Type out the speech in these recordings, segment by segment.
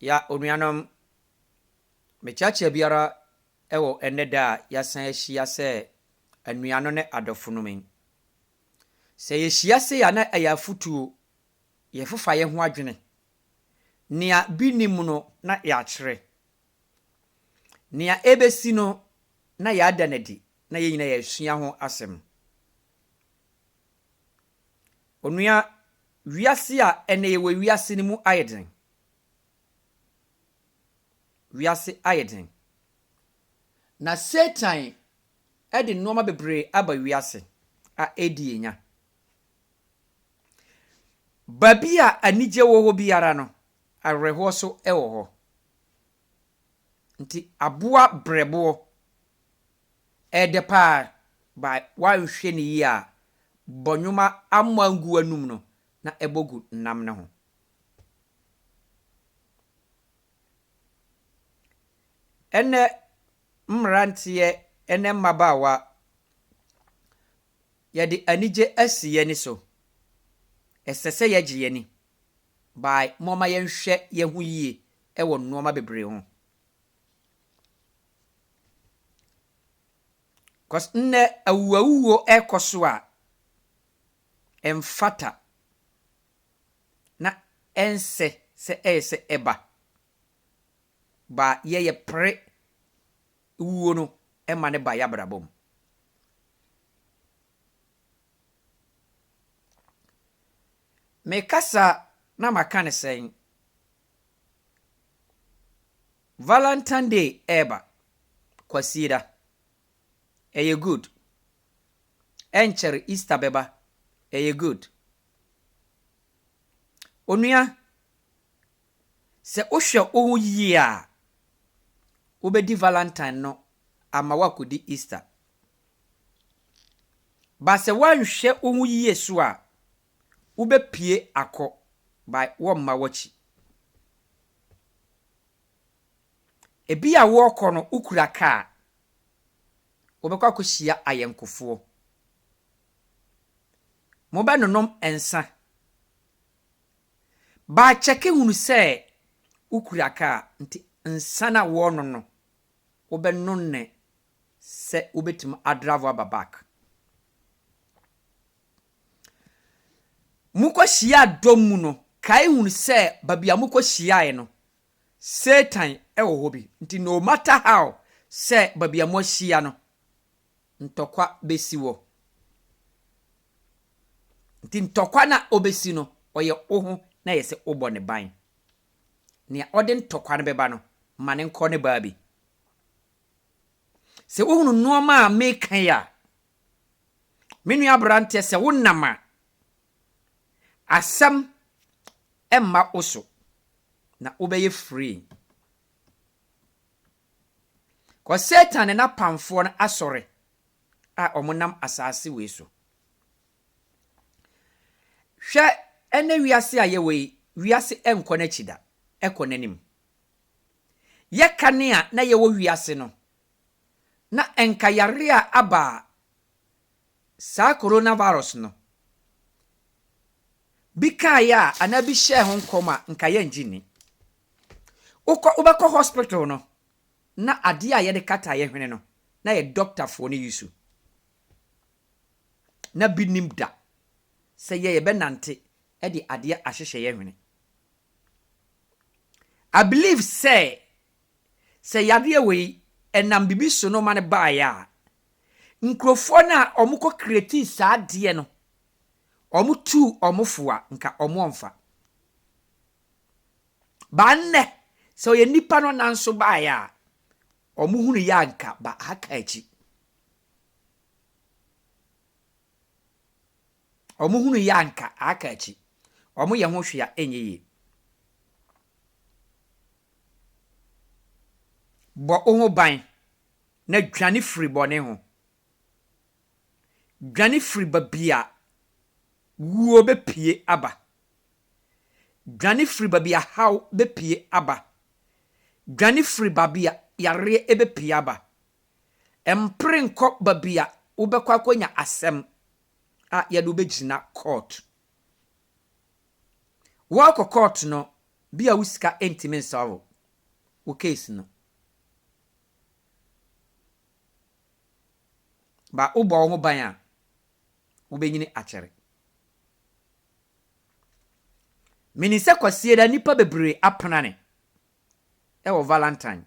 Ya onuanom mechache biara ewo eneda ya san ahia se anuano ne adofo men. Se yehia se ya na ayafutuo ye fofa ye ho adwene. Nia binim no na ya kire. Nia ebesi no na ya adanadi na ye nyina ya sua ho asem. Onua wiase a ene ye we wiase ni mu ayeden. Wiase ayeden. Na Satan edi nnoma bebre aba wiase a edi enya. Babia anije wo ho biara no areho so ewo ho. Nti aboa brebo edepa ba wanhwe ni yi a bonyuma amangu anum no na ebogu nam ne ho. Ene mrantie ene mabawa yedi anije asiye ni so. Esese yeje yeni by moma yenhwe yehu yie ewo nnoma bebre ho. Cause nne awuwo ekoso a emfata na ense se eba ba ye pre wuo no ema ne ba yabrabom. Me kasa na makane sen Valentine Day eba kwasida eye good. Encher Easter beba eye good. Onua se ohwe ohu yie a obedi Valentine no ama wakodi Easter. Ba se wanhwe ohu yie so a ubepie akọ by womma wachi. Ebi a wo kọ no ukura ka obekwa akohia ayenkofo. Mo ba nonom ensa. Ba cheke hunu se ukura ka nti nsa na wo no no obenno ne se obetim adravo ababak. Muko hia domu no kai hunu se babia muko hia no Satan ewo hobi nti no matter how se babia mo hia no ntokwa besi wo. Nti ntokwa na obesi no oye ohu na yese obo ne ban. Nia ode ntokwa ne beba no mane nko ne baabi. Se ohunu nuoma a mekan ya menu abrante se wonama asam emma oso na obeye free. Ko Satan na pamfo na asore a omonam asase we so. Hwe ene wiase a ye we wiase enko na chida eko nanim. Ye kane a na ye wo wiase no na enkayare a aba sa coronavirus no bika ya anabi share ho nkoma nka ye njini. Ubeko hospital no na ade a ye de kata ye hwene no na ye doctor fo ne yusu na binim da se ye be nante e de ade ahyehye ye hwene. I believe say yade we enam bibi so no mane ba ya nkrofo na omuko create sa ade no omutu omufua nka omwomfa banne so ye nipa no nanso ba ya omuhunu ya nka ba aka echi. Omuhunu ya nka aka echi omu ye ho hwea enyeye. Bo oho ban na dwane free bone ho. Dwane free babia wuo be pie aba. Dwane free babia how be pie aba. Dwane free babia yare ebe pie aba. Empre nko babia ubekwa konya asem a yadu be gina court. Wako court no bia usika intime solve wo case no ba ubo ho ban a wo benyini akere minise kwasie da nipa bebre apenane wo valentine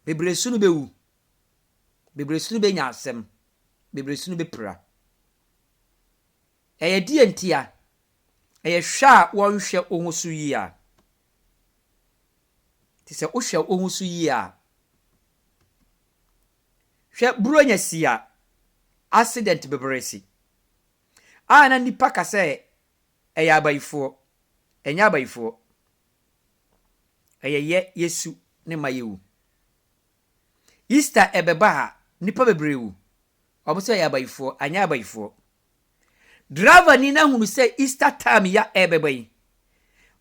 bebre sunu bewu bebre sunu benya asem bebre sunu bepra eye die ntia eye hwa wonhwe ohusu yi a ti se wo hwe ohusu yi a hwe buronya si a accident bebresi ana nipa ka se eye abayifo enya abayifo eye yesu ne mayewu Easter ebeba ha nipa bebrewu obuso eye abayifo anya abayifo driver ni na hunu se Easter time ya ebeba yi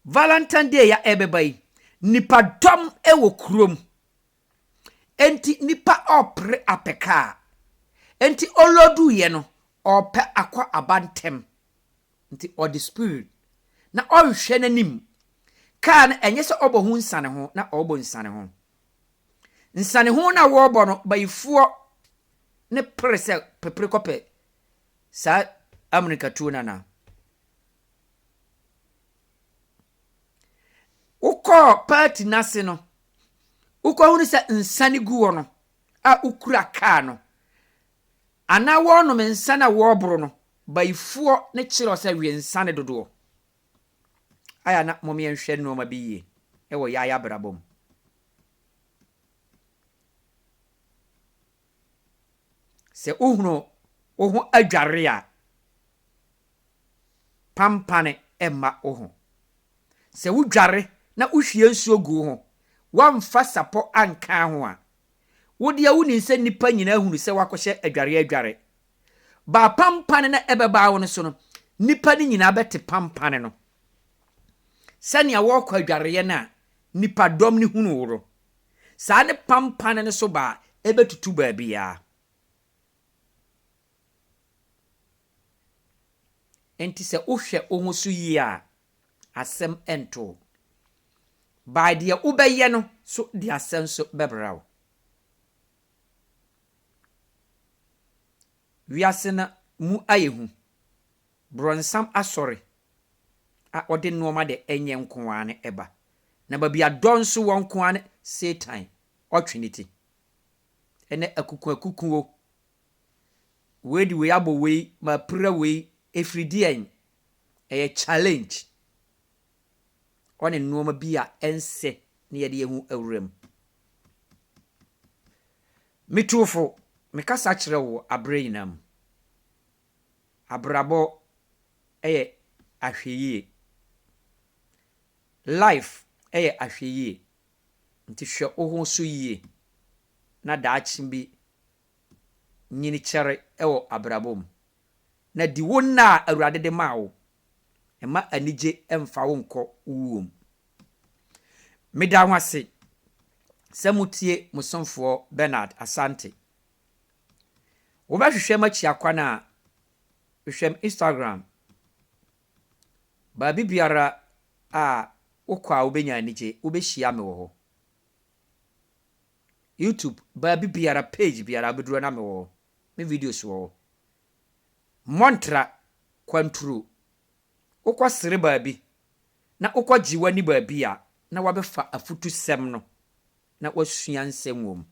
Valentine Day ya ebeba yi nipa dom ewo krom enti nipa opre apeka enti olodu ye no ope akwa abantem enti odi spirit na onhwe nanim kan enye se obo hu nsane ho na obo nsane ho nsane ho na wo obo no bayifuo ne prese pepre kope sa America tuna na uko party nase no uko hu se nsane guo no a ukura ka no ana wo no mensana wo obro no bayifuo ne kire se wie nsane dodo aya na momi enhwe no ma biye ewo ya brabom se uhunu ohu adware a pampane emma ohu se wudware na uhwie nsuo gu ho wamfa sapo anka ho a wodia wuni se nipa nyina hunu se wakohye adware ba pampane na ebeba wo no so no nipa ni nyina bete pampane no sania wo kwa adware na nipa dom ni hunu woro sa ne pampane ne so ba ebetutu ba bia enti se uhwe ohusu yi a asem ento by dia ubeye no so dia asem so bebrawo wiase na mu ayehu bronsam asori a ode noma de enye nkoane eba na babia donso won nkoane satan otwiniti ene akuku wedi we abo we ma pra we efridien eye challenge one noma bia ense ne yede yehu awrem mitufo mekasa kire wo abreyinam abrabo eye ahweye life eye ahweye nti hwe ohun so yie na daachim bi nyini kere ewo abrabom na di wonna awurade de mawo ema anije emfa wo nko uwom meda hwase samutie musonfo Benard Asante wo ba hwehwe machi akwana hwehwem Instagram ba bibiara a ukwa ubenya anije ubehia me wo ho YouTube ba bibiara page biara beduro na me wo me videos wo montra kwanturu ukwa sere ba bi na ukwa jiwani ba bi a na wabefa afutu sem no na wasua nsem wom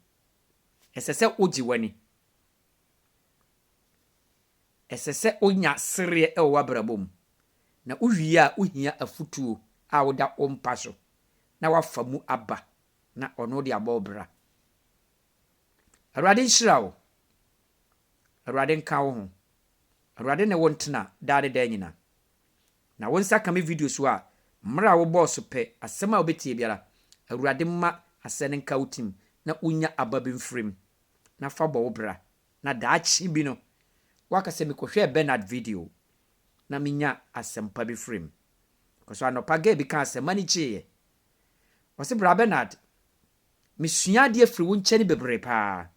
esese ojiwani esese onya sere e wabrabom na uwie a uhia afutuo a woda ompaso na wafamu aba na ono de abobra Awurade nhyirawo Awurade nka wo ho Awurade ne wontena daade da nyina na wonsa kame videos wa mra wo boss pe asema obetie biara Awurade ma asene nka utim na unya ababemfrem na fa bo wobra na daachi bi no wakase mekohwe Benard video na minya asempa bi frame koso anopa ga bi ka asema ni chie wose bra Benard misua de afri wo nche ni bebre pa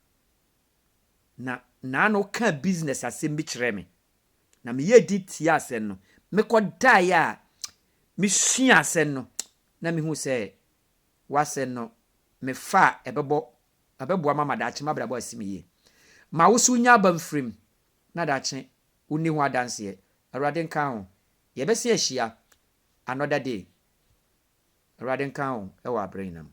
na no ka business asem bi kire me na me ye dit ya sen no me kodai a mesua asɛm no na mehu sɛ wasɛm no mefa ɛbɛboa mama daakye mabrabɔ asim yie ma wo so nya aba mfirim na daakye wonni ho adanseɛ Awurade nka ho yɛbɛsi ahyia another day Awurade nka ho ɛwɔ abrɛ nyinam